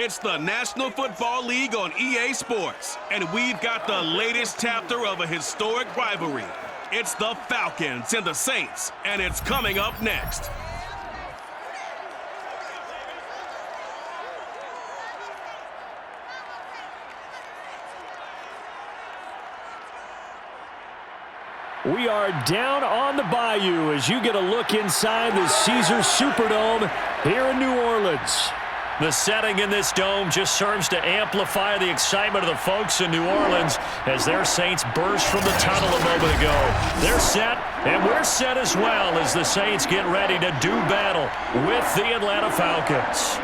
It's the National Football League on EA Sports, and we've got the latest chapter of a historic rivalry. It's the Falcons and the Saints, and it's coming up next. We are down on the bayou as you get a look inside the Caesars Superdome here in New Orleans. The setting in this dome just serves to amplify the excitement of the folks in New Orleans as their Saints burst from the tunnel a moment ago. They're set, and we're set as well as the Saints get ready to do battle with the Atlanta Falcons.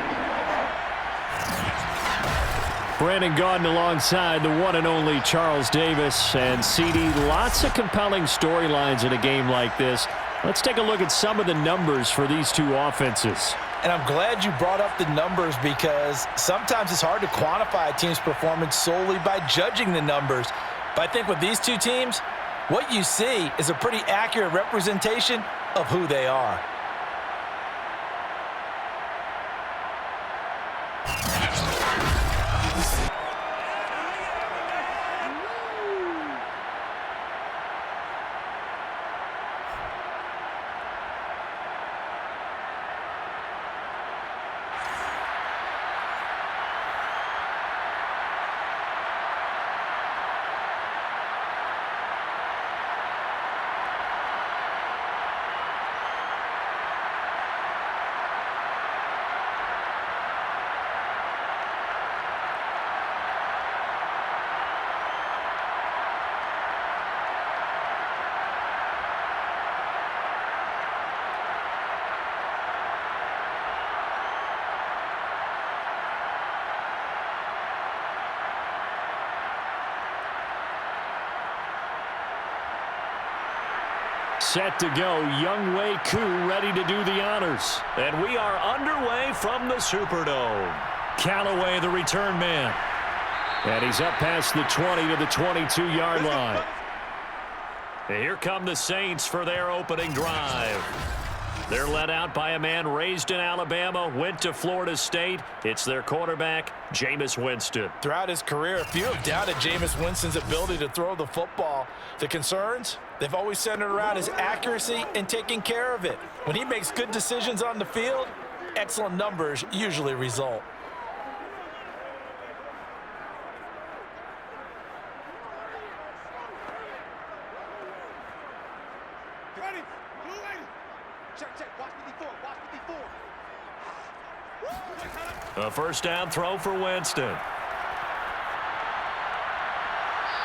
Brandon Gaudin alongside the one and only Charles Davis. And CD, lots of compelling storylines in a game like this. Let's take a look at some of the numbers for these two offenses. And I'm glad you brought up the numbers because sometimes it's hard to quantify a team's performance solely by judging the numbers. But I think with these two teams, what you see is a pretty accurate representation of who they are. Set to go, Younghoe Koo ready to do the honors. And we are underway from the Superdome. Callaway, the return man. And he's up past the 20 to the 22-yard line. And here come the Saints for their opening drive. They're led out by a man raised in Alabama, went to Florida State. It's their quarterback, Jameis Winston. Throughout his career, few have doubted Jameis Winston's ability to throw the football. The concerns, they've always centered around his accuracy and taking care of it. When he makes good decisions on the field, excellent numbers usually result. A first down throw for Winston.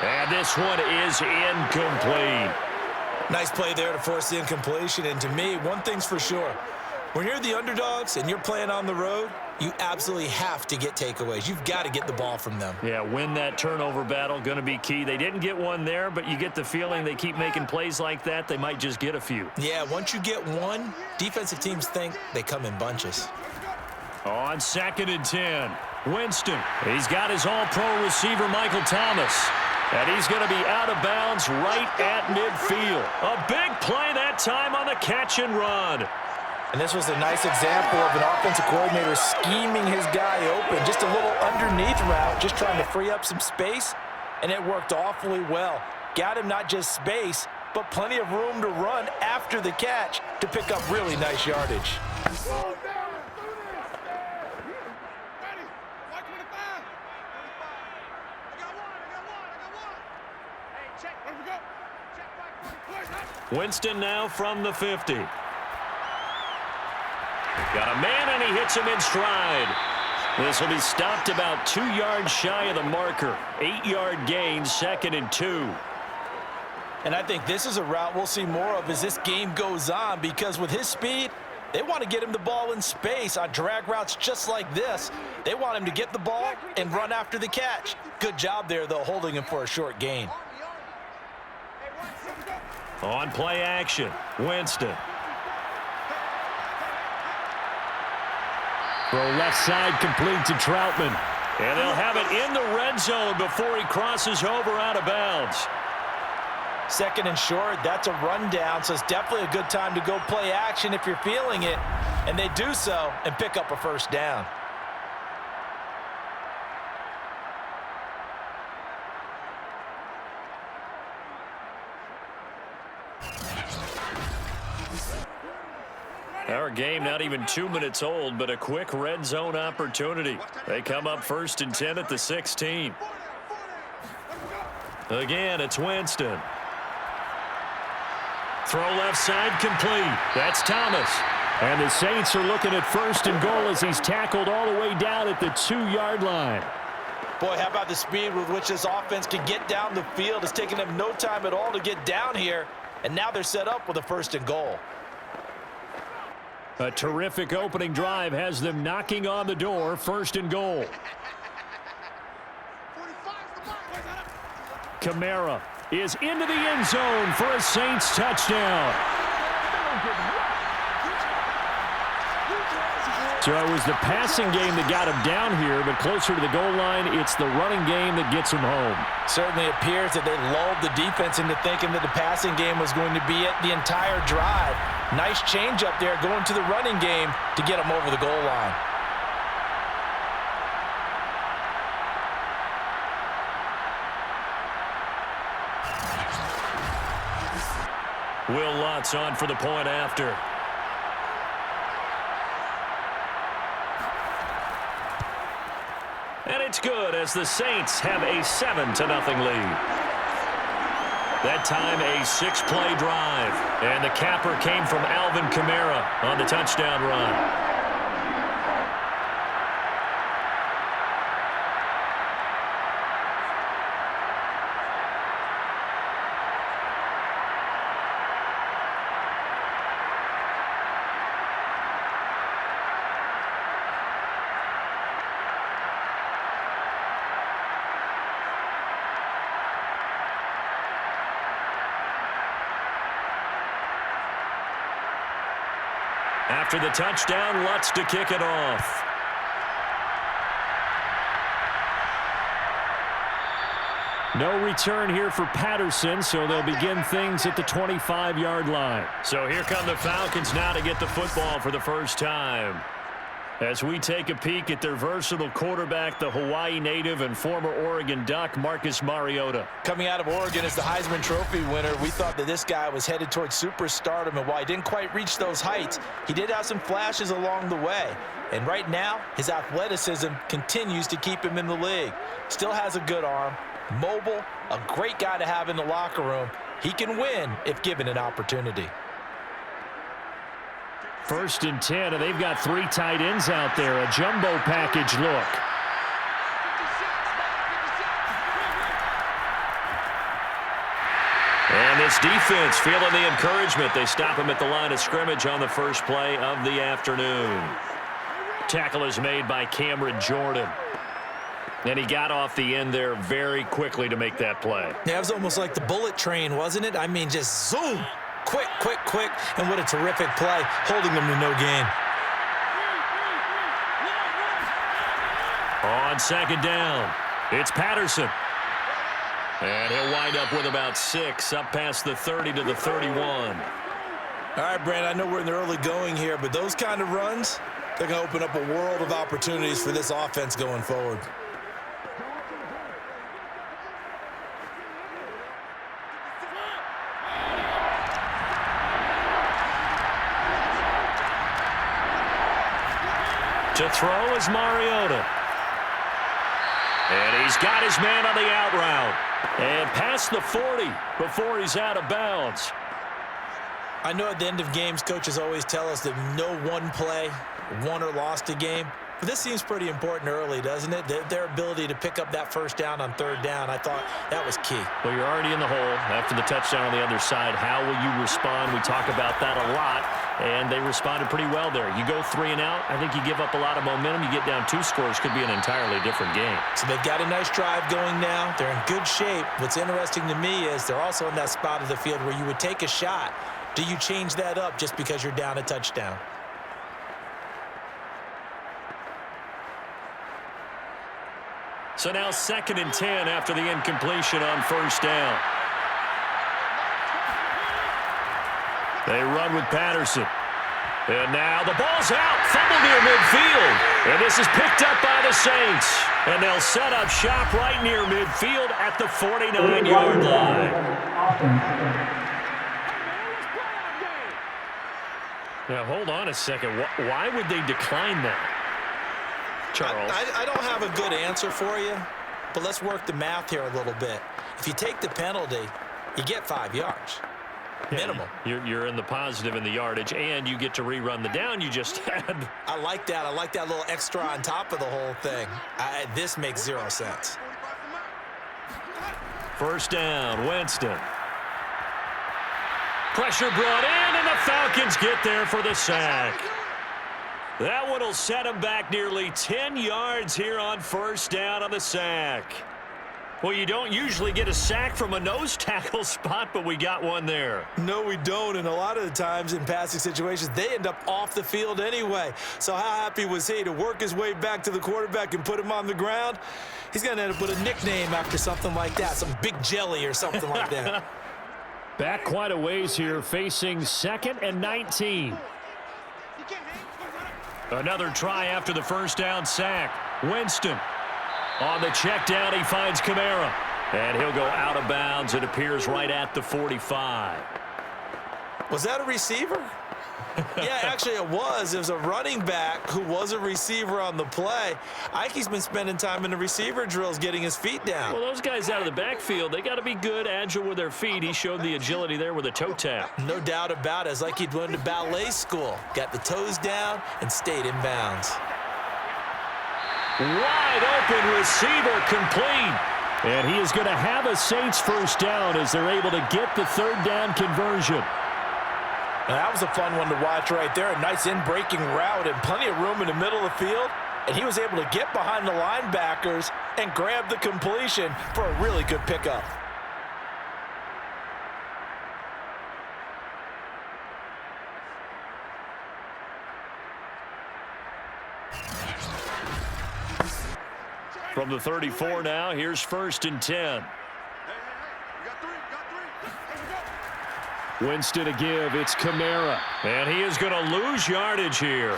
And this one is incomplete. Nice play there to force the incompletion. And to me, one thing's for sure. When you're the underdogs and you're playing on the road, you absolutely have to get takeaways. You've got to get the ball from them. Yeah, win that turnover battle, going to be key. They didn't get one there, but you get the feeling they keep making plays like that, they might just get a few. Yeah, once you get one, defensive teams think they come in bunches. On 2nd and 10, Winston. He's got his all-pro receiver, Michael Thomas. And he's going to be out of bounds right at midfield. A big play that time on the catch and run. And this was a nice example of an offensive coordinator scheming his guy open. Just a little underneath route, just trying to free up some space. And it worked awfully well. Got him not just space, but plenty of room to run after the catch to pick up really nice yardage. Winston now from the 50. Got a man, and he hits him in stride. This will be stopped about 2 yards shy of the marker. 8-yard gain, 2nd and 2. And I think this is a route we'll see more of as this game goes on, because with his speed, they want to get him the ball in space on drag routes just like this. They want him to get the ball and run after the catch. Good job there, though, holding him for a short gain. On play action, Winston. Throw left side complete to Troutman. And they'll have it in the red zone before he crosses over out of bounds. 2nd and short, that's a rundown, so it's definitely a good time to go play action if you're feeling it. And they do so and pick up a first down. Our game not even 2 minutes old, but a quick red zone opportunity. They come up 1st and 10 at the 16. Again, it's Winston. Throw left side complete. That's Thomas. And the Saints are looking at 1st and goal as he's tackled all the way down at the 2-yard line. Boy, how about the speed with which this offense can get down the field? It's taken them no time at all to get down here, and now they're set up with a 1st and goal. A terrific opening drive has them knocking on the door, 1st and goal. Kamara is into the end zone for a Saints touchdown. So it was the passing game that got him down here, but closer to the goal line, it's the running game that gets him home. Certainly appears that they lulled the defense into thinking that the passing game was going to be it the entire drive. Nice change up there going to the running game to get him over the goal line. Will Lutz on for the point after. And it's good as the Saints have a 7-0 lead. That time a 6-play drive. And the capper came from Alvin Kamara on the touchdown run. After the touchdown, Lutz to kick it off. No return here for Patterson, so they'll begin things at the 25-yard line. So here come the Falcons now to get the football for the first time. As we take a peek at their versatile quarterback, the Hawaii native and former Oregon Duck, Marcus Mariota. Coming out of Oregon as the Heisman Trophy winner, we thought that this guy was headed towards superstardom, and while he didn't quite reach those heights, he did have some flashes along the way. And right now, his athleticism continues to keep him in the league. Still has a good arm, mobile, a great guy to have in the locker room. He can win if given an opportunity. 1st and 10, and they've got 3 tight ends out there. A jumbo package look. And this defense feeling the encouragement. They stop him at the line of scrimmage on the first play of the afternoon. Tackle is made by Cameron Jordan. And he got off the end there very quickly to make that play. Yeah, it was almost like the bullet train, wasn't it? I mean, just zoom. Quick, quick, quick, and what a terrific play, holding them to no gain. On 2nd down, it's Patterson. And he'll wind up with about 6, up past the 30 to the 31. All right, Brandon, I know we're in the early going here, but those kind of runs, they're going to open up a world of opportunities for this offense going forward. To throw is Mariota. And he's got his man on the out route. And past the 40 before he's out of bounds. I know at the end of games, coaches always tell us that no one play won or lost a game. But this seems pretty important early, doesn't it? Their ability to pick up that 1st down on 3rd down, I thought that was key. Well, you're already in the hole after the touchdown on the other side. How will you respond? We talk about that a lot, and they responded pretty well there. You go 3 and out, I think you give up a lot of momentum. You get down 2 scores, could be an entirely different game. So they've got a nice drive going now. They're in good shape. What's interesting to me is they're also in that spot of the field where you would take a shot. Do you change that up just because you're down a touchdown? So now 2nd and 10 after the incompletion on 1st down. They run with Patterson. And now the ball's out. Fumble near midfield. And this is picked up by the Saints. And they'll set up shop right near midfield at the 49-yard line. Now, hold on a second. Why would they decline that, Charles? I don't have a good answer for you, but let's work the math here a little bit. If you take the penalty, you get 5 yards. Minimum. You're in the positive in the yardage, and you get to rerun the down you just had. I like that. I like that little extra on top of the whole thing. This makes 0 sense. First down, Winston. Pressure brought in, and the Falcons get there for the sack. That one will set them back nearly 10 yards here on first down on the sack. Well, you don't usually get a sack from a nose tackle spot, but we got one there. No, we don't, and a lot of the times in passing situations, they end up off the field anyway. So how happy was he to work his way back to the quarterback and put him on the ground? He's going to end up with a nickname after something like that, some Big Jelly or something like that. Back quite a ways here, facing 2nd and 19. Another try after the first down sack. Winston. On the check down, he finds Kamara. And he'll go out of bounds. It appears right at the 45. Was that a receiver? Yeah, actually it was. It was a running back who was a receiver on the play. Ike's been spending time in the receiver drills getting his feet down. Well, those guys out of the backfield, they got to be good, agile with their feet. He showed the agility there with a toe tap. No doubt about it. It's like he'd went to ballet school. Got the toes down and stayed in bounds. Wide open receiver complete. And he is going to have a Saints first down as they're able to get the third down conversion. Now, that was a fun one to watch right there. A nice in-breaking route and plenty of room in the middle of the field. And he was able to get behind the linebackers and grab the completion for a really good pickup. From the 34 now, here's 1st and 10. Winston to give. It's Kamara. And he is going to lose yardage here.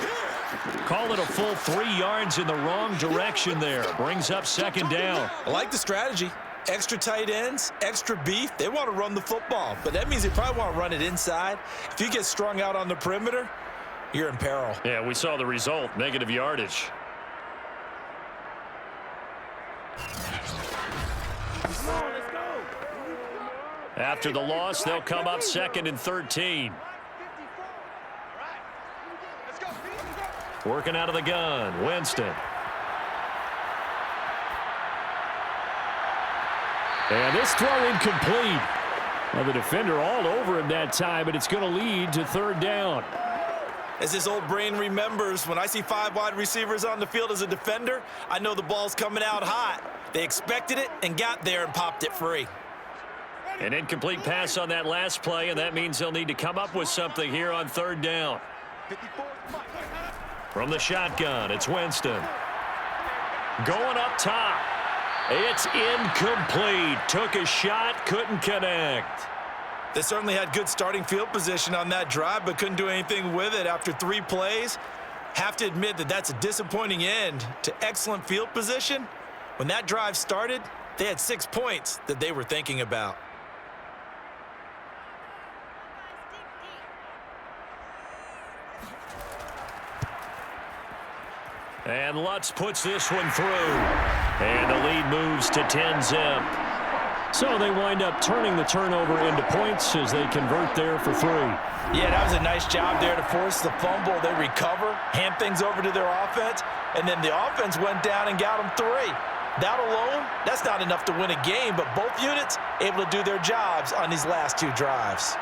Call it a full 3 yards in the wrong direction there. Brings up 2nd down. I like the strategy. Extra tight ends, extra beef. They want to run the football, but that means they probably want to run it inside. If you get strung out on the perimeter, you're in peril. Yeah, we saw the result. Negative yardage. After the loss, they'll come up 2nd and 13. Working out of the gun, Winston. And this throw incomplete. Well, the defender all over him that time, but it's going to lead to 3rd down. As his old brain remembers, when I see 5 wide receivers on the field as a defender, I know the ball's coming out hot. They expected it and got there and popped it free. An incomplete pass on that last play, and that means they'll need to come up with something here on 3rd down. From the shotgun, it's Winston. Going up top. It's incomplete. Took a shot, couldn't connect. They certainly had good starting field position on that drive, but couldn't do anything with it after 3 plays. Have to admit that that's a disappointing end to excellent field position. When that drive started, they had 6 points that they were thinking about. And Lutz puts this one through. And the lead moves to 10-zip. So they wind up turning the turnover into points as they convert there for 3. Yeah, that was a nice job there to force the fumble. They recover, hand things over to their offense, and then the offense went down and got them 3. That alone, that's not enough to win a game, but both units able to do their jobs on these last 2 drives.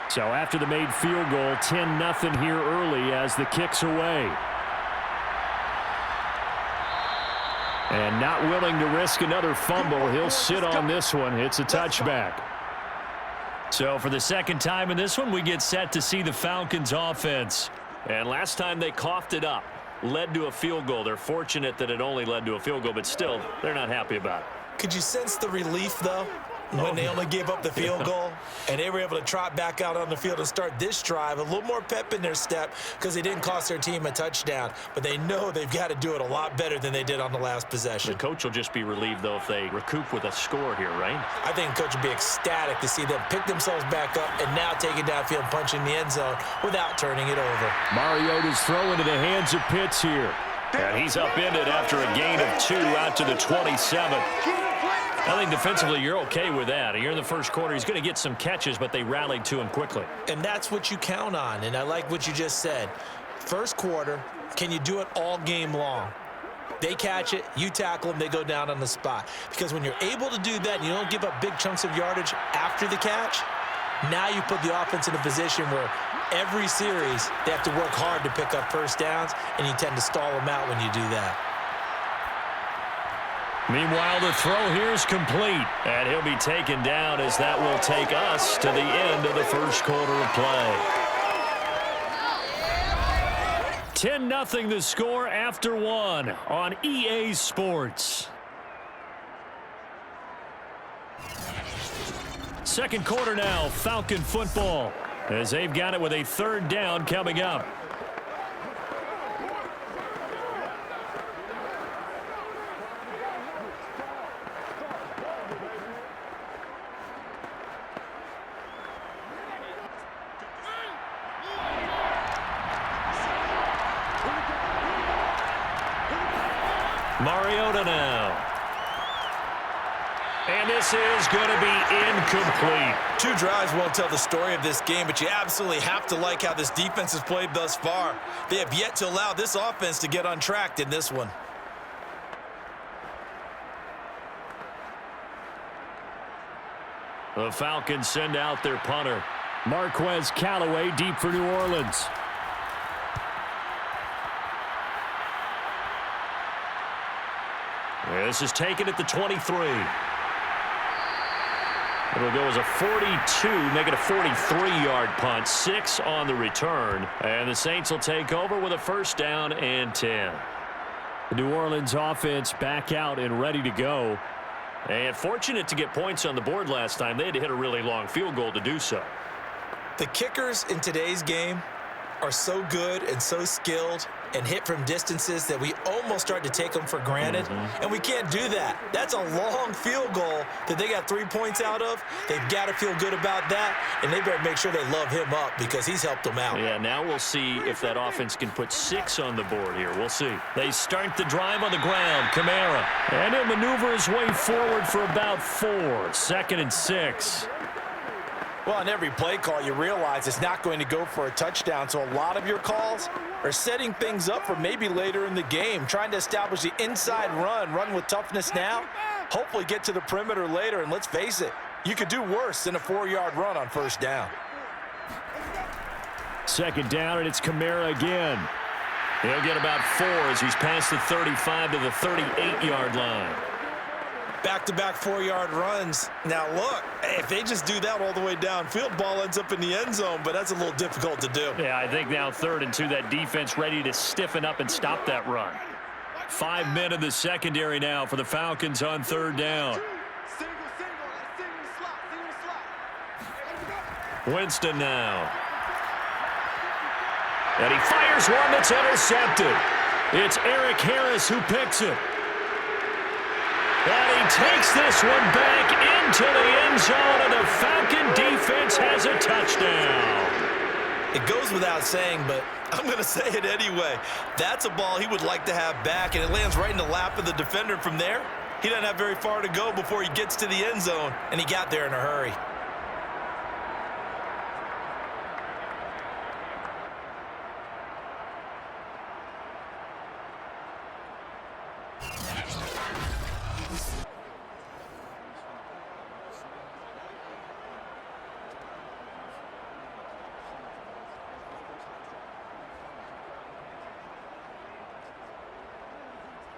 So after the made field goal, 10-0 here early as the kick's away. And not willing to risk another fumble, he'll sit on this one. It's a touchback. So for the 2nd time in this one, we get set to see the Falcons offense. And last time they coughed it up, led to a field goal. They're fortunate that it only led to a field goal, but still, they're not happy about it. Could you sense the relief, though? when they only gave up the field goal, and they were able to trot back out on the field and start this drive. A little more pep in their step because they didn't cost their team a touchdown, but they know they've got to do it a lot better than they did on the last possession. The coach will just be relieved, though, if they recoup with a score here, right? I think the coach will be ecstatic to see them pick themselves back up and now take it downfield and punch in the end zone without turning it over. Mariota's throw into the hands of Pitts here. And he's upended after a gain of 2 out to the 27. I think defensively you're okay with that. You're in the first quarter. He's going to get some catches, but they rallied to him quickly. And that's what you count on, and I like what you just said. First quarter, can you do it all game long? They catch it, you tackle them, they go down on the spot. Because when you're able to do that and you don't give up big chunks of yardage after the catch, now you put the offense in a position where every series they have to work hard to pick up first downs, and you tend to stall them out when you do that. Meanwhile, the throw here is complete, and he'll be taken down as that will take us to the end of the first quarter of play. 10-0 the score after 1 on EA Sports. Second quarter now, Falcon football, as they've got it with a 3rd down coming up. Mariota now. And this is going to be incomplete. 2 drives won't tell the story of this game, but you absolutely have to like how this defense has played thus far. They have yet to allow this offense to get untracked in this one. The Falcons send out their punter. Marquez Callaway deep for New Orleans. This is taken at the 23. It'll go as a 42, make it a 43-yard punt. 6 on the return. And the Saints will take over with a 1st down and 10. The New Orleans offense back out and ready to go. And fortunate to get points on the board last time. They had to hit a really long field goal to do so. The kickers in today's game are so good and so skilled and hit from distances that we almost start to take them for granted. And we can't do that. That's a long field goal that they got 3 points out of. They've got to feel good about that, and they better make sure they love him up because he's helped them out. Yeah, now we'll see if that offense can put 6 on the board here. We'll see. They start the drive on the ground. Kamara. And he'll maneuver his way forward for about 4. 2nd and 6. Well, on every play call, you realize it's not going to go for a touchdown, so a lot of your calls are setting things up for maybe later in the game, trying to establish the inside run with toughness now, hopefully get to the perimeter later, and let's face it, you could do worse than a 4-yard run on 1st down. 2nd down, and it's Kamara again. He'll get about 4 as he's past the 35 to the 38-yard line. Back-to-back 4-yard runs. Now, look, if they just do that all the way downfield, ball ends up in the end zone, but that's a little difficult to do. Yeah, I think now 3rd and 2, that defense ready to stiffen up and stop that run. 5 men in the secondary now for the Falcons on 3rd down. Winston now. And he fires one that's intercepted. It's Eric Harris who picks it. And he takes this one back into the end zone, and the Falcon defense has a touchdown. It goes without saying, but I'm going to say it anyway. That's a ball he would like to have back, and it lands right in the lap of the defender. From there, he doesn't have very far to go before he gets to the end zone, and he got there in a hurry.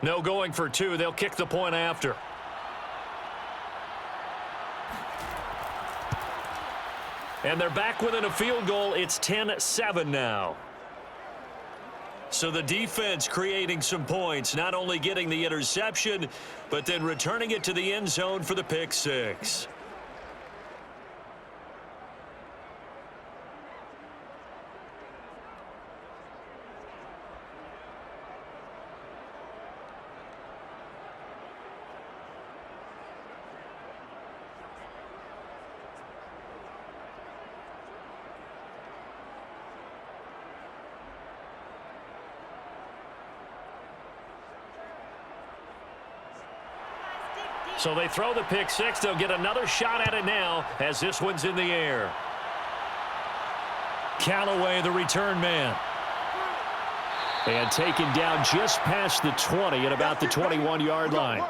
No going for 2. They'll kick the point after. And they're back within a field goal. It's 10-7 now. So the defense creating some points, not only getting the interception, but then returning it to the end zone for the pick 6. So they throw the pick six. They'll get another shot at it now as this one's in the air. Callaway, the return man. And taken down just past the 20 at about the 21-yard line.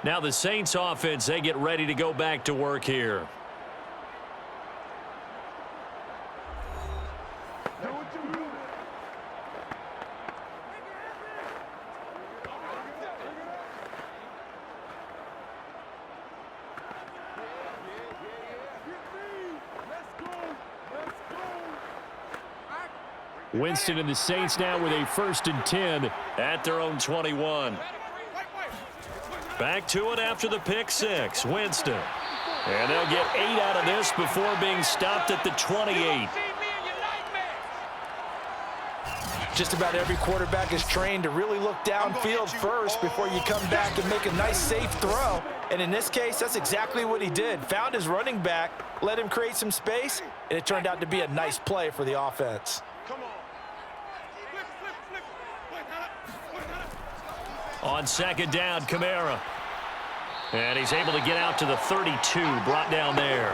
Now the Saints offense, they get ready to go back to work here. Winston and the Saints now with a 1st and 10 at their own 21. Back to it after the pick six. Winston. And they'll get 8 out of this before being stopped at the 28. Just about every quarterback is trained to really look downfield first before you come back and make a nice, safe throw. And in this case, that's exactly what he did. Found his running back, let him create some space, and it turned out to be a nice play for the offense. On 2nd down, Kamara. And he's able to get out to the 32, brought down there.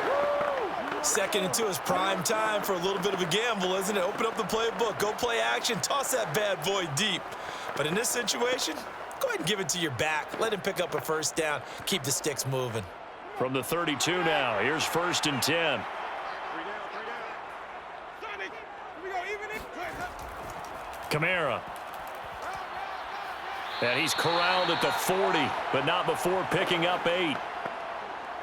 2nd and 2 is prime time for a little bit of a gamble, isn't it? Open up the playbook, go play action, toss that bad boy deep. But in this situation, go ahead and give it to your back. Let him pick up a 1st down. Keep the sticks moving. From the 32 now, here's 1st and 10. Kamara. And he's corralled at the 40, but not before picking up 8.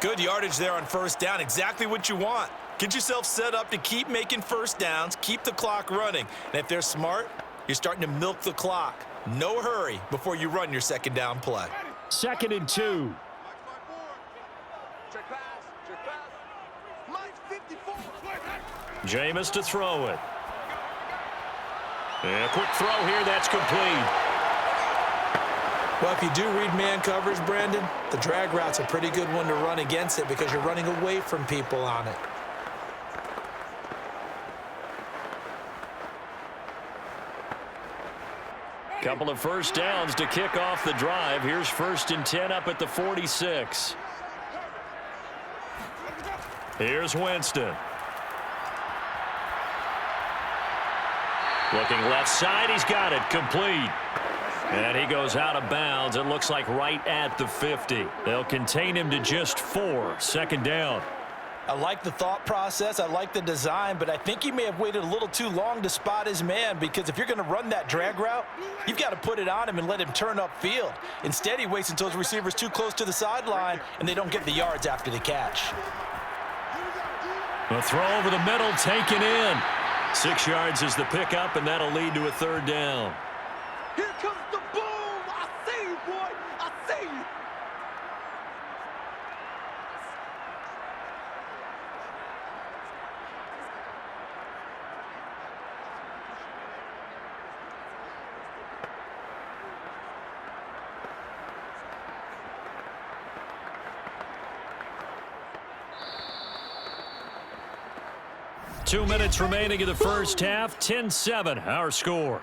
Good yardage there on 1st down. Exactly what you want. Get yourself set up to keep making 1st downs, keep the clock running. And if they're smart, you're starting to milk the clock. No hurry before you run your 2nd down play. 2nd and 2. Jameis to throw it. And a quick throw here, that's complete. Well, if you do read man coverage, Brandon, the drag route's a pretty good one to run against it because you're running away from people on it. Couple of 1st downs to kick off the drive. Here's 1st and 10 up at the 46. Here's Winston. Looking left side, he's got it, complete. And he goes out of bounds, it looks like right at the 50. They'll contain him to just 4, 2nd down. I like the thought process, I like the design, but I think he may have waited a little too long to spot his man because if you're going to run that drag route, you've got to put it on him and let him turn upfield. Instead, he waits until his receiver's too close to the sideline and they don't get the yards after the catch. A throw over the middle, taken in. 6 yards is the pickup, and that'll lead to a 3rd down. Here comes the boom! I see you, boy! I see you! Two minutes remaining in the first half. 10-7, our score.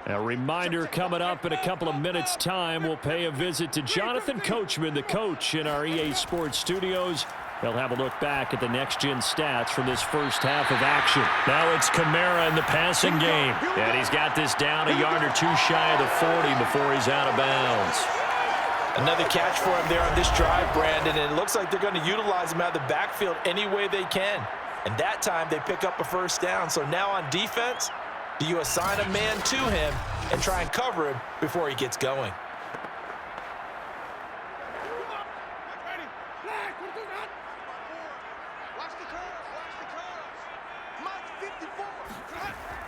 A reminder coming up in a couple of minutes' time. We'll pay a visit to Jonathan Coachman, the coach in our EA Sports studios. They'll have a look back at the next-gen stats from this first half of action. Now it's Kamara in the passing game. And he's got this down a yard or two shy of the 40 before he's out of bounds. Another catch for him there on this drive, Brandon, and it looks like they're going to utilize him out of the backfield any way they can. And that time they pick up a 1st down. So now on defense, do you assign a man to him and try and cover him before he gets going?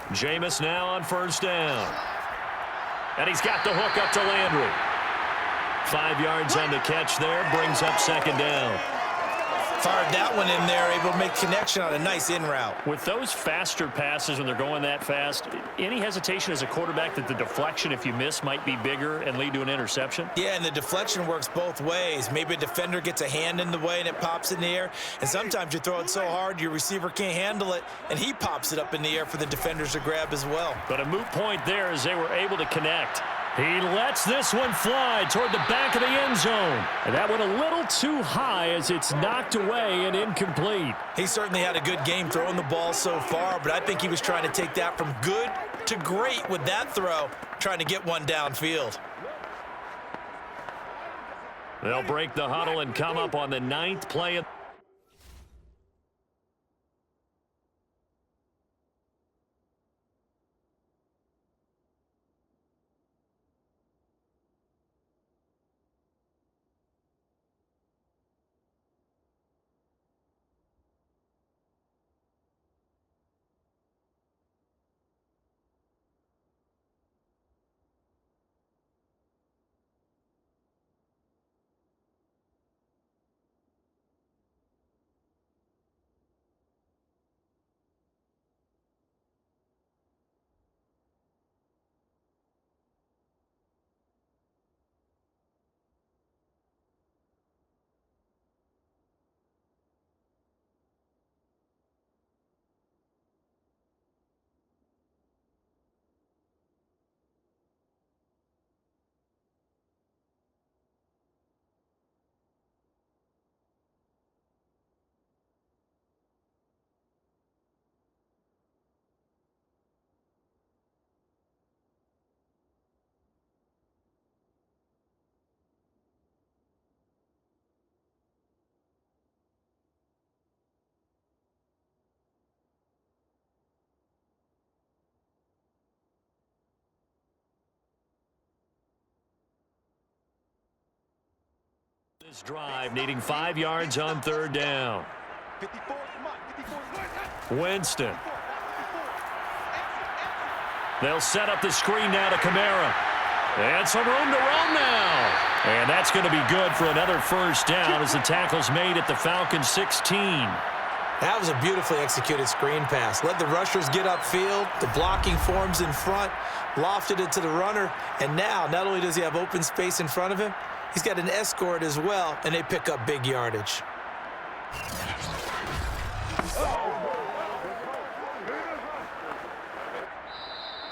Jameis now on 1st down. And he's got the hook up to Landry. 5 yards on the catch there, brings up 2nd down. Fired that one in there, able to make connection on a nice in route. With those faster passes when they're going that fast, any hesitation as a quarterback that the deflection, if you miss, might be bigger and lead to an interception? Yeah, and the deflection works both ways. Maybe a defender gets a hand in the way and it pops in the air, and sometimes you throw it so hard your receiver can't handle it, and he pops it up in the air for the defenders to grab as well. But a moot point there as they were able to connect. He lets this one fly toward the back of the end zone. And that went a little too high as it's knocked away and incomplete. He certainly had a good game throwing the ball so far, but I think he was trying to take that from good to great with that throw, trying to get one downfield. They'll break the huddle and come up on the 9th play of this drive, needing 5 yards on 3rd down. Winston. They'll set up the screen now to Kamara. And some room to run now. And that's going to be good for another 1st down as the tackle's made at the Falcons 16. That was a beautifully executed screen pass. Let the rushers get upfield. The blocking forms in front. Lofted it to the runner. And now, not only does he have open space in front of him, he's got an escort as well, and they pick up big yardage.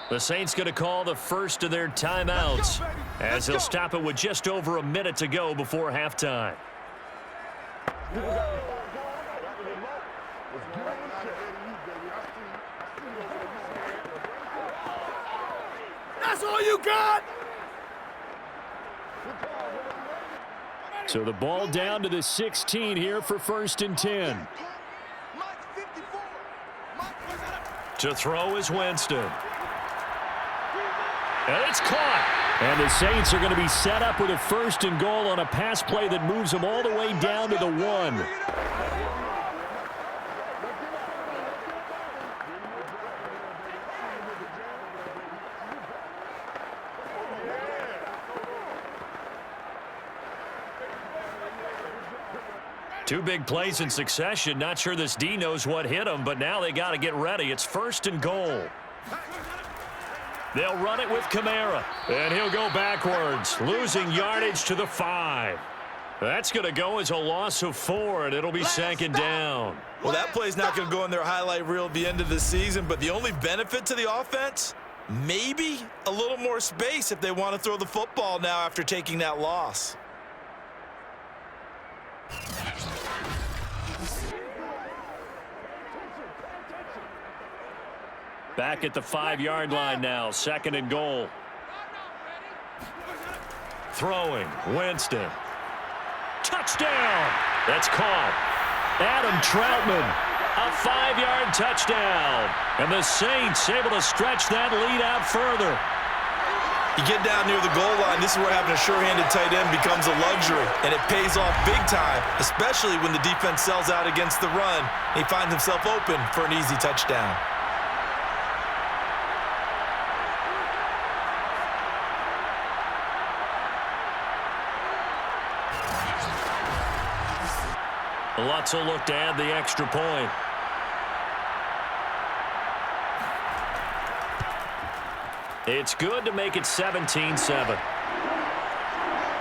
The Saints going to call the first of their timeouts as they'll stop it with just over a minute to go before halftime. That's all you got? So the ball down to the 16 here for 1st and 10. To throw is Winston. And it's caught. And the Saints are going to be set up with a 1st and goal on a pass play that moves them all the way down to the 1. Two big plays in succession. Not sure this D knows what hit him, but now they got to get ready. It's 1st and goal. They'll run it with Kamara, and he'll go backwards, losing yardage to the 5. That's going to go as a loss of 4, and it'll be 2nd down. Well, that play's not going to go in their highlight reel at the end of the season, but the only benefit to the offense, maybe a little more space if they want to throw the football now after taking that loss. Back at the 5-yard line now, 2nd and goal. Throwing, Winston. Touchdown! That's caught. Adam Troutman, a 5-yard touchdown. And the Saints able to stretch that lead out further. You get down near the goal line, this is where having a sure-handed tight end becomes a luxury, and it pays off big time, especially when the defense sells out against the run. He finds himself open for an easy touchdown. Lutz will look to add the extra point. It's good to make it 17-7.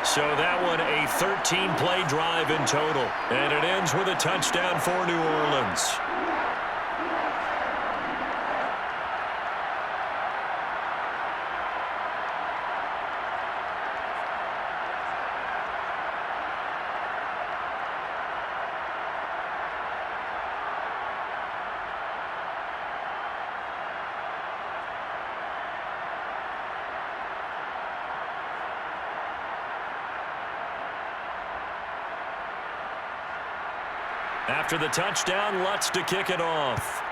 So that one a 13-play drive in total. And it ends with a touchdown for New Orleans. After the touchdown, Lutz to kick it off.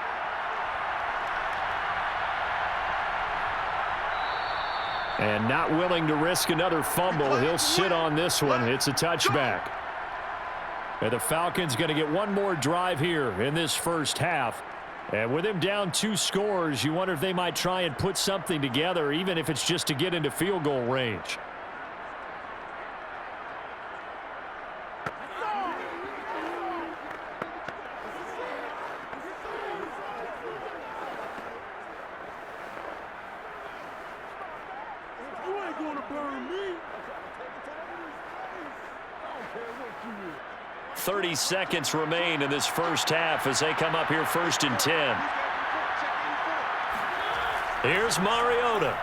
And not willing to risk another fumble, he'll sit on this one. It's a touchback. And the Falcons going to get one more drive here in this first half. And with him down 2 scores, you wonder if they might try and put something together, even if it's just to get into field goal range. You ain't gonna burn me. 30 seconds remain in this first half as they come up here 1st and 10. Here's Mariota.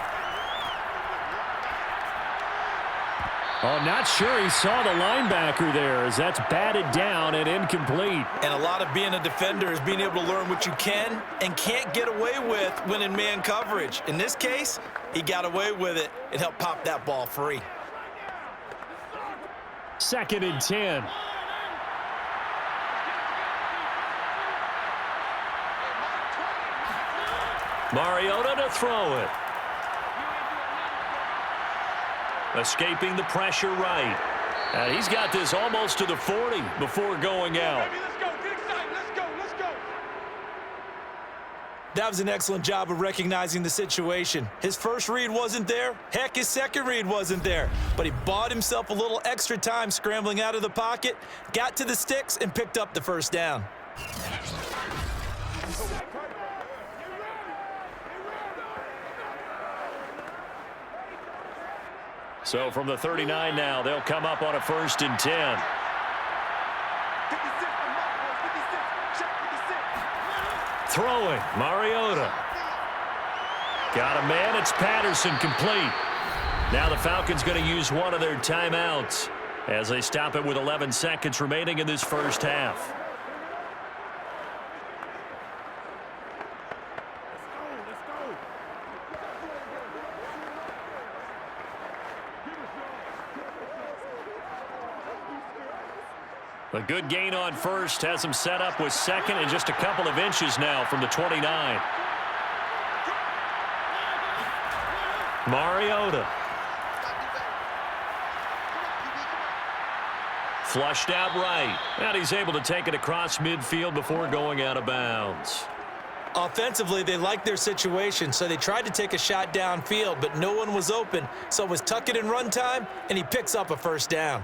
Oh, not sure he saw the linebacker there as that's batted down and incomplete. And a lot of being a defender is being able to learn what you can and can't get away with when in man coverage. In this case, he got away with it and helped pop that ball free. 2nd and 10. Mariota to throw it. Escaping the pressure right. And he's got this almost to the 40 before going out. Baby, let's go. Get excited. Let's go. Let's go. That was an excellent job of recognizing the situation. His first read wasn't there. Heck, his second read wasn't there. But he bought himself a little extra time scrambling out of the pocket, got to the sticks, and picked up the first down. So from the 39 now, they'll come up on a 1st and 10. 56 on my boys. 56. Check 56. Throwing, Mariota. Got a man, it's Patterson, complete. Now the Falcons going to use one of their timeouts as they stop it with 11 seconds remaining in this first half. A good gain on first has him set up with 2nd and just a couple of inches now from the 29. Mariota. Flushed out right. And he's able to take it across midfield before going out of bounds. Offensively, they liked their situation, so they tried to take a shot downfield, but no one was open, so it was tuck it in run time, and he picks up a first down.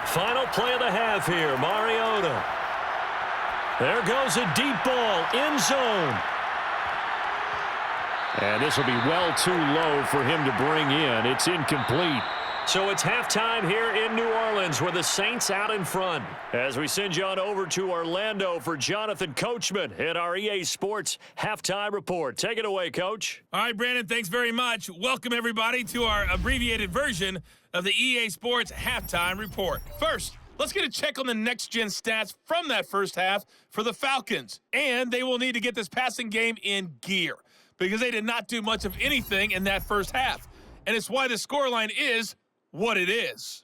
Final play of the half here, Mariota. There goes a deep ball, end zone. And this will be well too low for him to bring in. It's incomplete. So it's halftime here in New Orleans with the Saints out in front. As we send you on over to Orlando for Jonathan Coachman in our EA Sports Halftime Report. Take it away, Coach. All right, Brandon, thanks very much. Welcome, everybody, to our abbreviated version of the EA Sports Halftime Report. First, let's get a check on the next-gen stats from that first half for the Falcons. And they will need to get this passing game in gear because they did not do much of anything in that first half. And it's why the scoreline is what it is.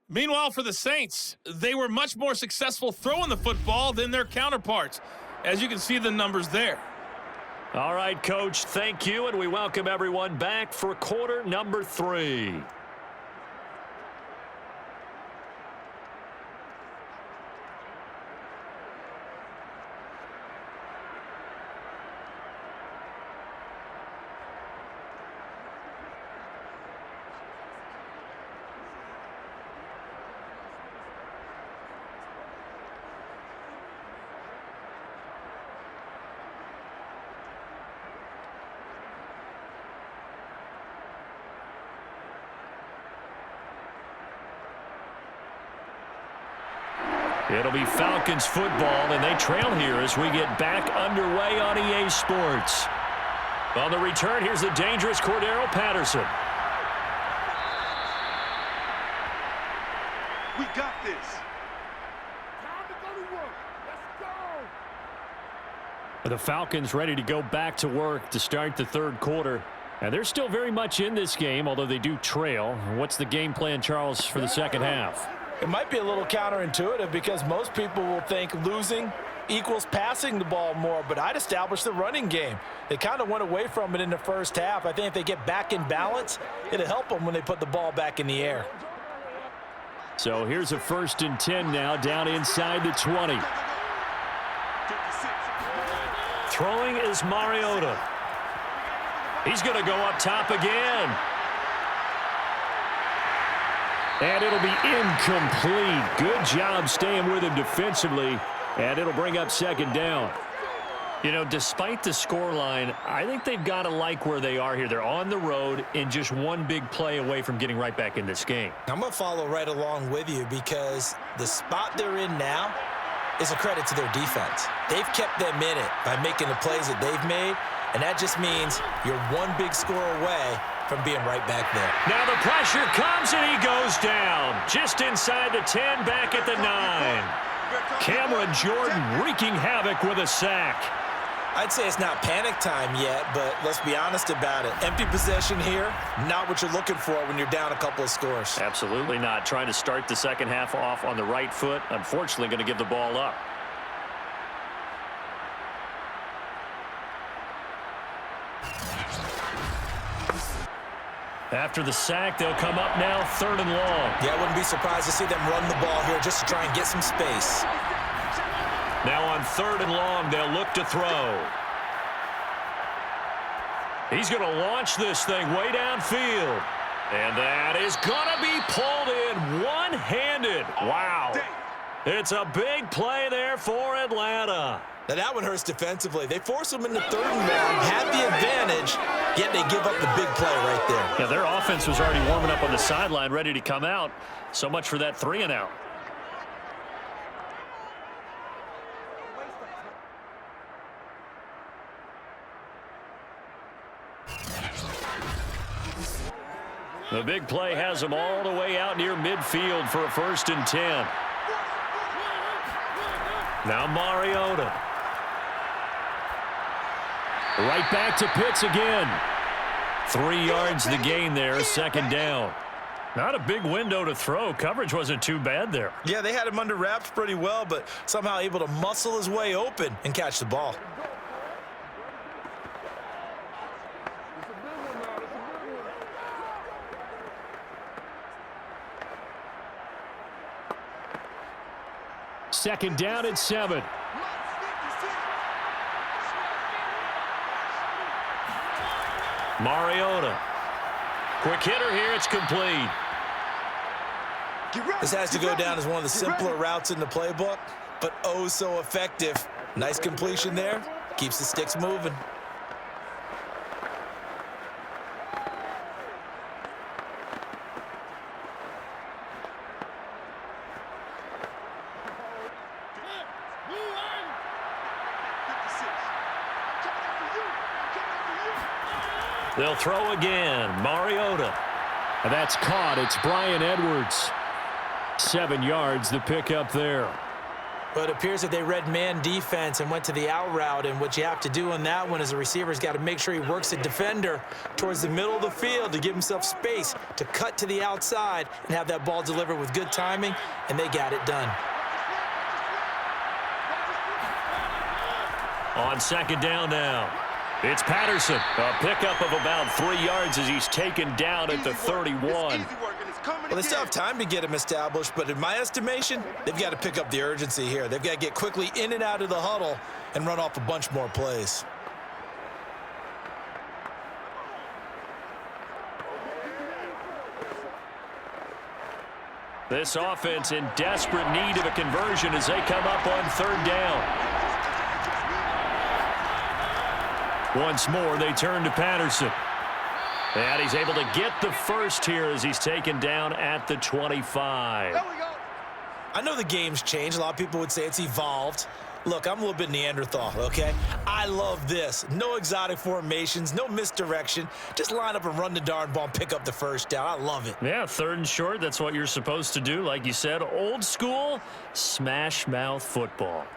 Meanwhile, for the Saints, they were much more successful throwing the football than their counterparts, as you can see the numbers there. All right, Coach, thank you, and we welcome everyone back for quarter number 3. It'll be Falcons football, and they trail here as we get back underway on EA Sports. On the return, here's the dangerous Cordero Patterson. We got this. The Falcons ready to go back to work to start the third quarter. And they're still very much in this game, although they do trail. What's the game plan, Charles, for the second half? It might be a little counterintuitive because most people will think losing equals passing the ball more, but I'd establish the running game. They kind of went away from it in the first half. I think if they get back in balance, it'll help them when they put the ball back in the air. So here's a 1st and 10 now, down inside the 20. Throwing is Mariota. He's going to go up top again. And it'll be incomplete. Good job staying with him defensively. And it'll bring up 2nd down. You know, despite the scoreline, I think they've got to like where they are here. They're on the road and just one big play away from getting right back in this game. I'm going to follow right along with you because the spot they're in now is a credit to their defense. They've kept them in it by making the plays that they've made, and that just means you're one big score away from being right back there. Now the pressure comes and he goes down. Just inside the 10, back at the 9. Cameron Jordan wreaking havoc with a sack. I'd say it's not panic time yet, but let's be honest about it. Empty possession here, not what you're looking for when you're down a couple of scores. Absolutely not. Trying to start the second half off on the right foot. Unfortunately, going to give the ball up. After the sack, they'll come up now 3rd and long. Yeah, I wouldn't be surprised to see them run the ball here just to try and get some space. Now on 3rd and long, they'll look to throw. He's going to launch this thing way downfield. And that is going to be pulled in one-handed. Wow. It's a big play there for Atlanta. Now that one hurts defensively. They force them into 3rd and long, have the advantage, yet they give up the big play right there. Yeah, their offense was already warming up on the sideline, ready to come out. So much for that 3 and out. The big play has them all the way out near midfield for a 1st and 10. Now Mariota. Right back to Pitts again. 3 yards the gain there, 2nd down. Not a big window to throw. Coverage wasn't too bad there. Yeah, they had him under wraps pretty well, but somehow able to muscle his way open and catch the ball. Second down at 7. Mariota. Quick hitter here. It's complete. This has to go down as one of the simpler routes in the playbook, but oh so effective. Nice completion there. Keeps the sticks moving. They'll throw again. Mariota. And that's caught. It's Bryan Edwards. 7 yards, the pickup there. But it appears that they read man defense and went to the out route, and what you have to do on that one is the receiver's got to make sure he works the defender towards the middle of the field to give himself space to cut to the outside and have that ball delivered with good timing, and they got it done. On 2nd down now. It's Patterson. A pickup of about 3 yards as he's taken down at the 31. Well, they still have time to get him established, but in my estimation, they've got to pick up the urgency here. They've got to get quickly in and out of the huddle and run off a bunch more plays. This offense in desperate need of a conversion as they come up on 3rd down. Once more, they turn to Patterson. And he's able to get the first here as he's taken down at the 25. I know the game's changed. A lot of people would say it's evolved. Look, I'm a little bit Neanderthal, okay? I love this. No exotic formations, no misdirection. Just line up and run the darn ball and pick up the first down. I love it. Yeah, 3rd and short, that's what you're supposed to do. Like you said, old school, smash mouth football.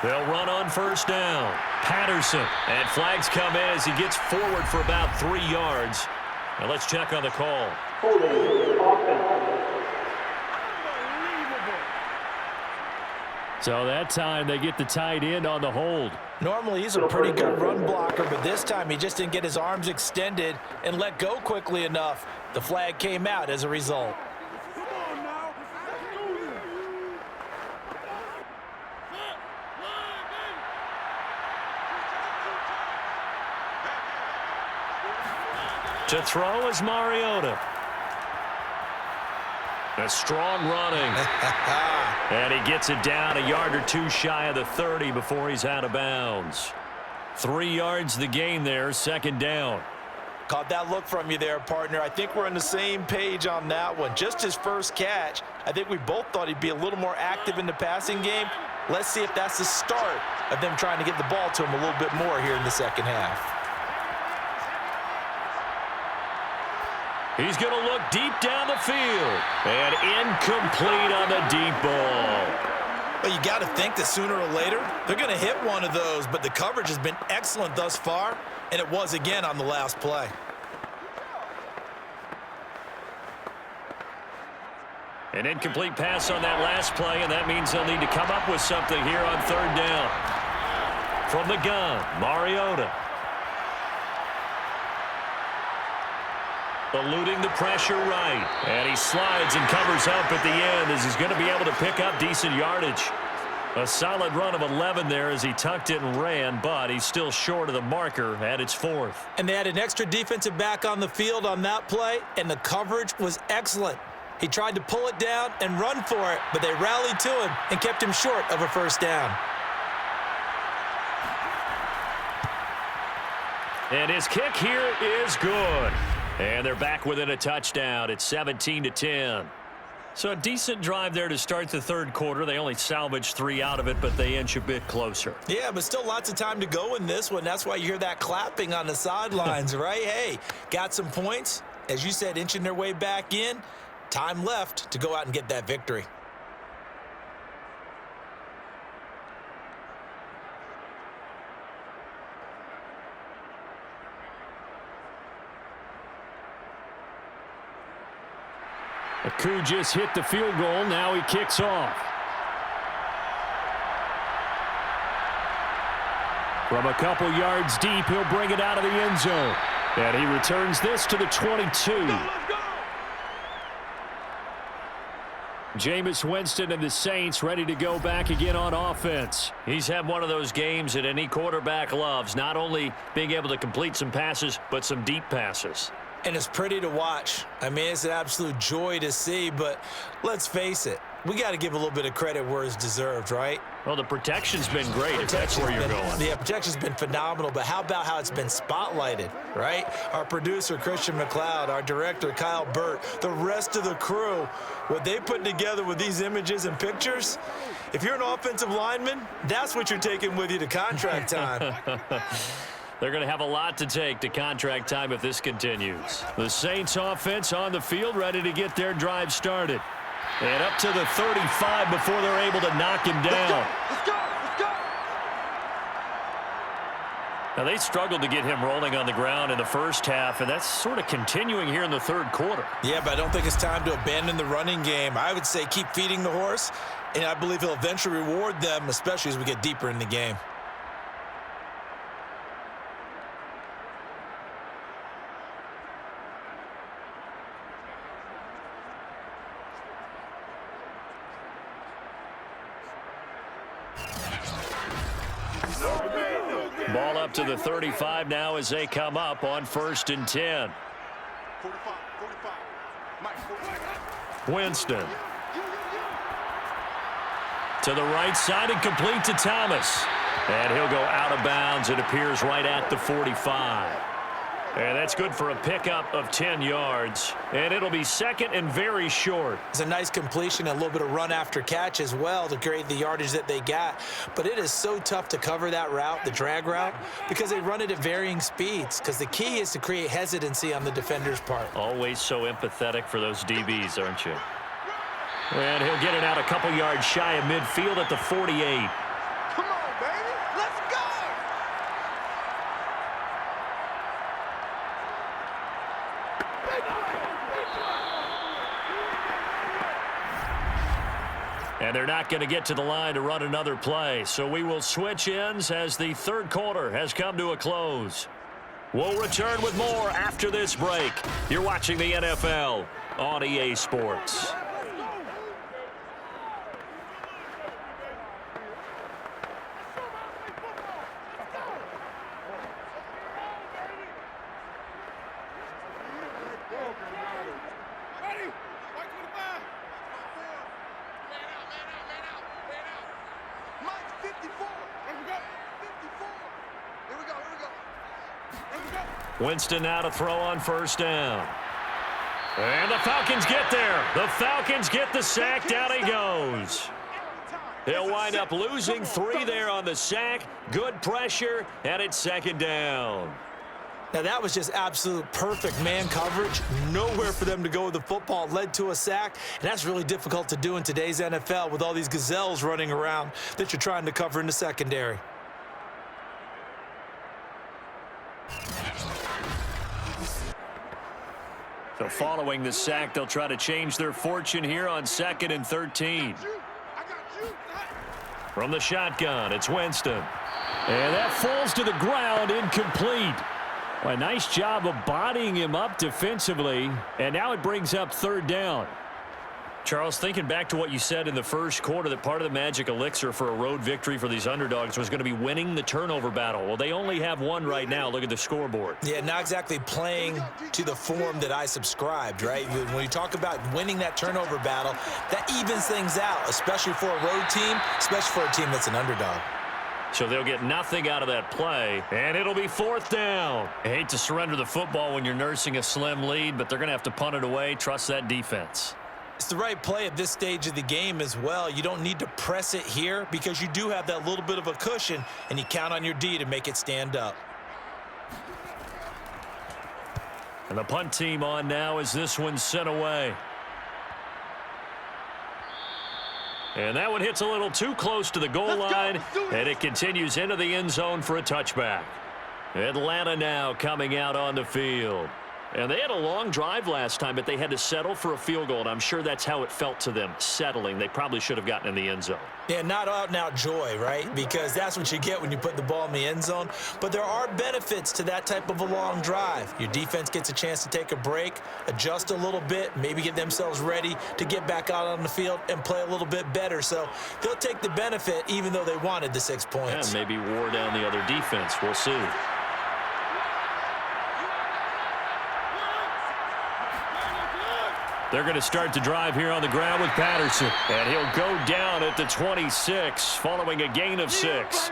They'll run on 1st down. Patterson. And flags come in as he gets forward for about 3 yards. Now let's check on the call. So that time they get the tight end on the hold. Normally he's a pretty good run blocker, but this time he just didn't get his arms extended and let go quickly enough. The flag came out as a result. To throw is Mariota. A strong running. And he gets it down a yard or 2 shy of the 30 before he's out of bounds. 3 yards the gain there, 2nd down. Caught that look from you there, partner. I think we're on the same page on that one. Just his first catch. I think we both thought he'd be a little more active in the passing game. Let's see if that's the start of them trying to get the ball to him a little bit more here in the 2nd half. He's going to look deep down the field. And incomplete on the deep ball. Well, you got to think that sooner or later, they're going to hit one of those, but the coverage has been excellent thus far, and it was again on the last play. An incomplete pass on that last play, and that means they'll need to come up with something here on 3rd down. From the gun, Mariota. Eluding the pressure right. And he slides and covers up at the end as he's going to be able to pick up decent yardage. A solid run of 11 there as he tucked it and ran, but he's still short of the marker at its 4th. And they had an extra defensive back on the field on that play, and the coverage was excellent. He tried to pull it down and run for it, but they rallied to him and kept him short of a 1st down. And his kick here is good. And they're back within a touchdown. It's 17-10. So a decent drive there to start the 3rd quarter. They only salvaged 3 out of it, but they inch a bit closer. Yeah, but still lots of time to go in this one. That's why you hear that clapping on the sidelines, right? Hey, got some points. As you said, inching their way back in. Time left to go out and get that victory. Aku just hit the field goal. Now he kicks off. From a couple yards deep, he'll bring it out of the end zone. And he returns this to the 22. Jameis Winston and the Saints ready to go back again on offense. He's had one of those games that any quarterback loves, not only being able to complete some passes, but some deep passes. And it's pretty to watch. I mean, it's an absolute joy to see, but let's face it, we got to give a little bit of credit where it's deserved, right? Well, the protection's been great, if that's where you're going. Yeah, protection's been phenomenal, but how about how it's been spotlighted, right? Our producer, Christian McLeod, our director, Kyle Burt, the rest of the crew, what they put together with these images and pictures, if you're an offensive lineman, that's what you're taking with you to contract time. They're going to have a lot to take to contract time if this continues. The Saints offense on the field ready to get their drive started. And up to the 35 before they're able to knock him down. Let's go! Let's go! Now, they struggled to get him rolling on the ground in the 1st half, and that's sort of continuing here in the 3rd quarter. Yeah, but I don't think it's time to abandon the running game. I would say keep feeding the horse, and I believe he'll eventually reward them, especially as we get deeper in the game. Ball up to the 35 now as they come up on 1st and 10. 45. Mike, 45. Winston. To the right side and complete to Thomas. And he'll go out of bounds. It appears right at the 45. And that's good for a pickup of 10 yards. And it'll be second and very short. It's a nice completion, a little bit of run after catch as well to create the yardage that they got. But it is so tough to cover that route, the drag route, because they run it at varying speeds. Because the key is to create hesitancy on the defender's part. Always so empathetic for those DBs, aren't you? And he'll get it out a couple yards shy of midfield at the 48. Come on, baby. Let's go. And they're not going to get to the line to run another play. So we will switch ends as the third quarter has come to a close. We'll return with more after this break. You're watching the NFL on EA Sports. Winston now to throw on first down. And the Falcons get there. The Falcons get the sack. Down he goes. They'll wind up losing 3 there on the sack. Good pressure, and it's second down. Now, that was just absolute perfect man coverage. Nowhere for them to go with the football. Led to a sack, and that's really difficult to do in today's NFL with all these gazelles running around that you're trying to cover in the secondary. So following the sack, they'll try to change their fortune here on 2nd and 13. From the shotgun, it's Winston. And that falls to the ground, incomplete. A nice job of bodying him up defensively, and now it brings up third down. Charles, thinking back to what you said in the first quarter, that part of the magic elixir for a road victory for these underdogs was going to be winning the turnover battle. Well, they only have one right now. Look at the scoreboard. Yeah, not exactly playing to the form that I subscribed, right? When you talk about winning that turnover battle, that evens things out, especially for a road team, especially for a team that's an underdog. So they'll get nothing out of that play, and it'll be fourth down. I hate to surrender the football when you're nursing a slim lead, but they're going to have to punt it away. Trust that defense. It's the right play at this stage of the game as well. You don't need to press it here because you do have that little bit of a cushion, and you count on your D to make it stand up. And the punt team on now as this one's sent away. And that one hits a little too close to the goal line, and it continues into the end zone for a touchback. Atlanta now coming out on the field. And they had a long drive last time, but they had to settle for a field goal, and I'm sure that's how it felt to them, settling. They probably should have gotten in the end zone. Yeah, not out-and-out joy, right? Because that's what you get when you put the ball in the end zone. But there are benefits to that type of a long drive. Your defense gets a chance to take a break, adjust a little bit, maybe get themselves ready to get back out on the field and play a little bit better. So they'll take the benefit even though they wanted the 6 points. Yeah, maybe wore down the other defense. We'll see. They're going to start the drive here on the ground with Patterson. And he'll go down at the 26 following a gain of 6.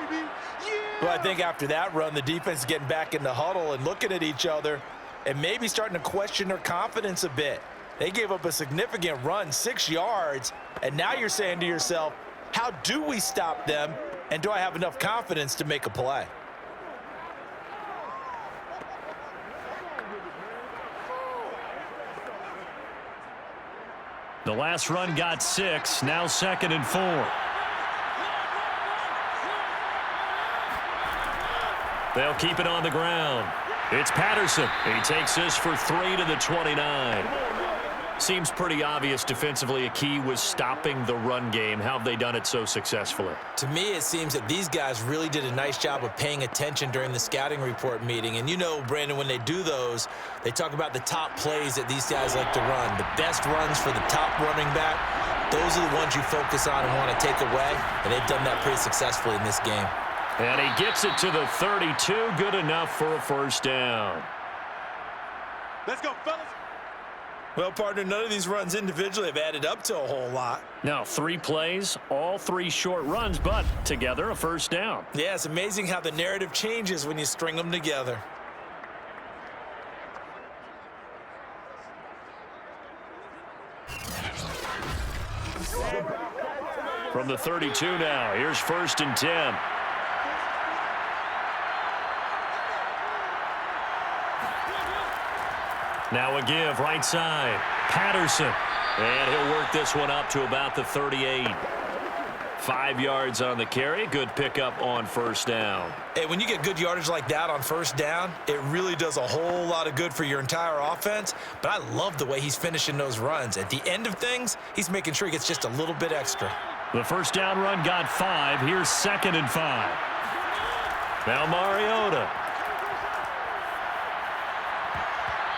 Well, I think after that run, the defense is getting back in the huddle and looking at each other and maybe starting to question their confidence a bit. They gave up a significant run, 6 yards, and now you're saying to yourself, how do we stop them, and do I have enough confidence to make a play? The last run got 6, now 2nd and 4. They'll keep it on the ground. It's Patterson. He takes this for 3 to the 29. Seems pretty obvious defensively a key was stopping the run game. How have they done it so successfully? To me, it seems that these guys really did a nice job of paying attention during the scouting report meeting. And you know, Brandon, when they do those, they talk about the top plays that these guys like to run. The best runs for the top running back, those are the ones you focus on and want to take away. And they've done that pretty successfully in this game. And he gets it to the 32. Good enough for a first down. Let's go, fellas. Well, partner, none of these runs individually have added up to a whole lot. Now 3 plays, all 3 short runs, but together a first down. Yeah, it's amazing how the narrative changes when you string them together. From the 32 now, here's 1st and 10. Now a give, right side. Patterson. And he'll work this one up to about the 38. 5 yards on the carry. Good pickup on 1st down. Hey, when you get good yardage like that on 1st down, it really does a whole lot of good for your entire offense. But I love the way he's finishing those runs. At the end of things, he's making sure he gets just a little bit extra. The 1st down run got 5. Here's 2nd and 5. Now Mariota.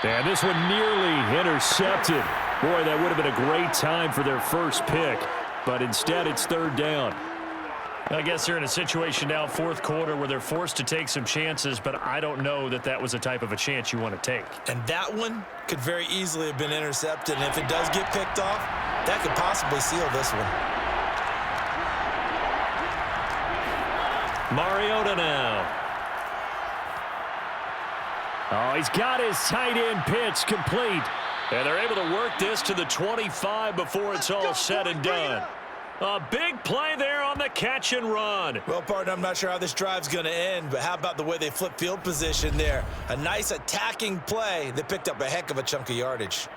And this one nearly intercepted. Boy, that would have been a great time for their first pick. But instead, it's 3rd down. I guess they're in a situation now, 4th quarter, where they're forced to take some chances, but I don't know that that was the type of a chance you want to take. And that one could very easily have been intercepted. And if it does get picked off, that could possibly seal this one. Mariota now. Oh, he's got his tight end pitch complete. And they're able to work this to the 25 before it's all said and done. A big play there on the catch and run. Well, partner, I'm not sure how this drive's going to end, but how about the way they flip field position there? A nice attacking play that picked up a heck of a chunk of yardage.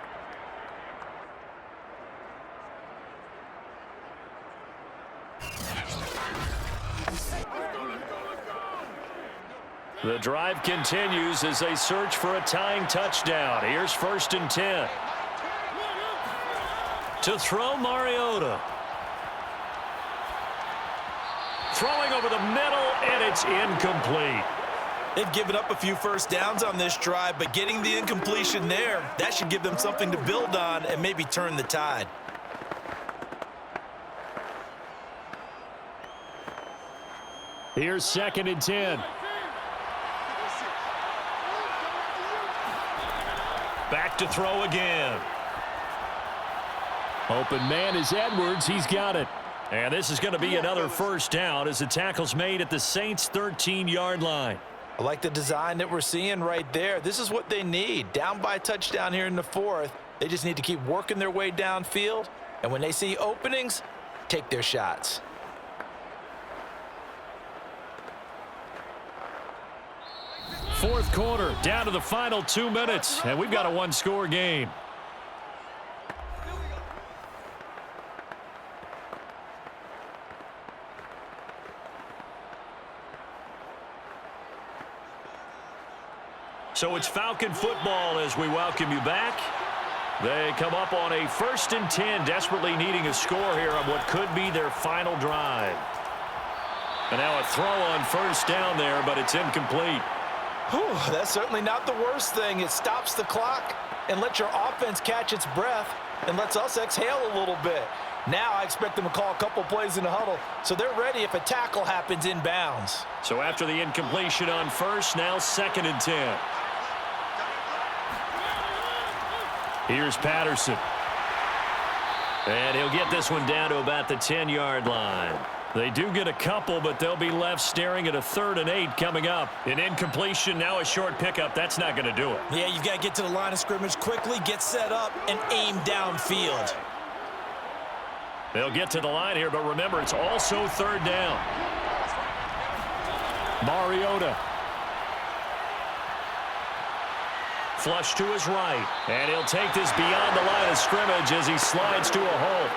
The drive continues as they search for a tying touchdown. Here's 1st and 10. To throw, Mariota. Throwing over the middle, and it's incomplete. They've given up a few 1st downs on this drive, but getting the incompletion there, that should give them something to build on and maybe turn the tide. Here's 2nd and 10. Back to throw again. Open man is Edwards. He's got it. And this is going to be another 1st down as the tackle's made at the Saints' 13-yard line. I like the design that we're seeing right there. This is what they need. Down by a touchdown here in the 4th. They just need to keep working their way downfield. And when they see openings, take their shots. Fourth quarter, down to the final 2 minutes, and we've got a 1-score game. So it's Falcon football as we welcome you back. They come up on a 1st and 10, desperately needing a score here on what could be their final drive. And now a throw on 1st down there, but it's incomplete. Whew, that's certainly not the worst thing. It stops the clock and lets your offense catch its breath and lets us exhale a little bit. Now I expect them to call a couple plays in the huddle, so they're ready if a tackle happens inbounds. So after the incompletion on 1st, now 2nd and 10. Here's Patterson. And he'll get this one down to about the 10-yard line. They do get a couple, but they'll be left staring at a 3rd and 8 coming up. An incompletion, now a short pickup. That's not going to do it. Yeah, you've got to get to the line of scrimmage quickly, get set up, and aim downfield. They'll get to the line here, but remember, it's also 3rd down. Mariota. Flush to his right, and he'll take this beyond the line of scrimmage as he slides to a halt.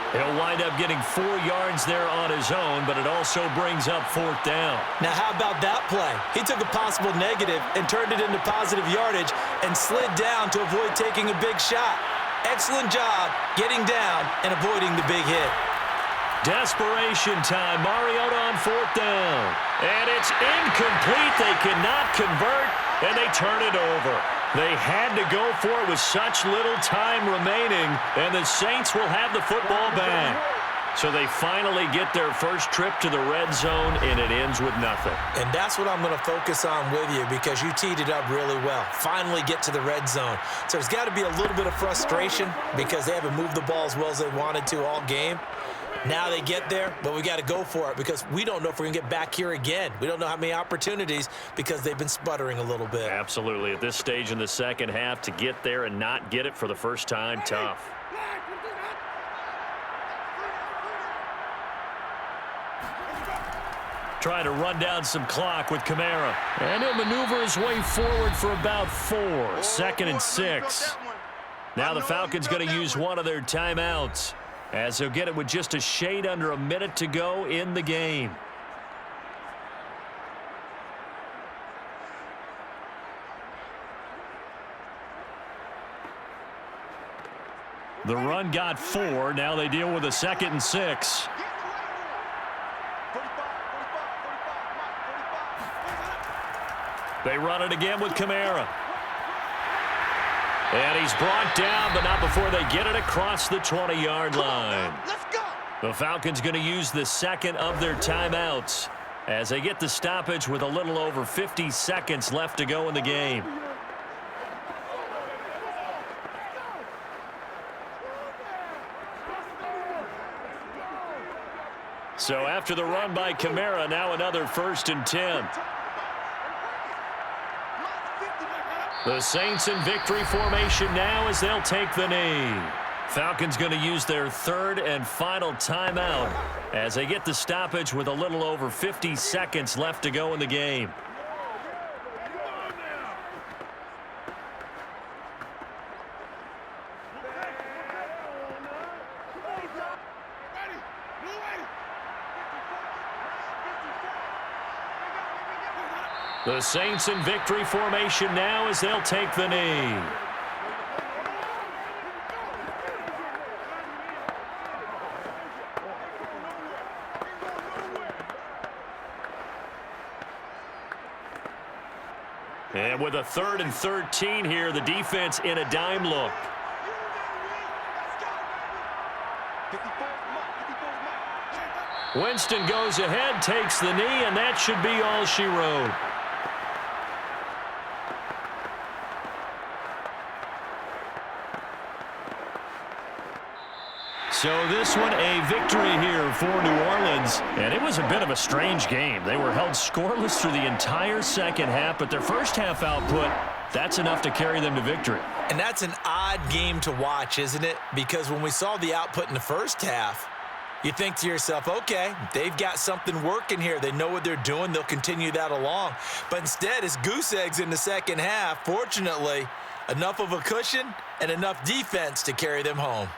He'll wind up getting 4 yards there on his own, but it also brings up 4th down. Now, how about that play? He took a possible negative and turned it into positive yardage and slid down to avoid taking a big shot. Excellent job getting down and avoiding the big hit. Desperation time. Mariota on 4th down. And it's incomplete. They cannot convert, and they turn it over. They had to go for it with such little time remaining, and the Saints will have the football back. So they finally get their first trip to the red zone, and it ends with nothing. And that's what I'm going to focus on with you because you teed it up really well. Finally get to the red zone. So there's got to be a little bit of frustration because they haven't moved the ball as well as they wanted to all game. Now they get there, but we got to go for it because we don't know if we're going to get back here again. We don't know how many opportunities because they've been sputtering a little bit. Absolutely. At this stage in the second half, to get there and not get it for the first time, tough. Trying to run down some clock with Kamara. And he'll maneuver his way forward for about 4. 2nd and 6. Now the Falcons going to use one of their timeouts as they'll get it with just a shade under a minute to go in the game. The run got 4. Now they deal with a 2nd and 6. They run it again with Kamara. And he's brought down, but not before they get it across the 20-yard line. Let's go. The Falcons going to use the second of their timeouts as they get the stoppage with a little over 50 seconds left to go in the game. So after the run by Kamara, now another 1st and 10. The Saints in victory formation now as they'll take the knee. Falcons going to use their 3rd and final timeout as they get the stoppage with a little over 50 seconds left to go in the game. The Saints in victory formation now as they'll take the knee. And with a 3rd and 13 here, the defense in a dime look. Winston goes ahead, takes the knee, and that should be all she wrote. So this one a victory here for New Orleans. And it was a bit of a strange game. They were held scoreless through the entire second half, but their first half output, that's enough to carry them to victory. And that's an odd game to watch, isn't it? Because when we saw the output in the first half, you think to yourself, okay, they've got something working here. They know what they're doing. They'll continue that along. But instead, it's goose eggs in the second half. Fortunately, enough of a cushion and enough defense to carry them home.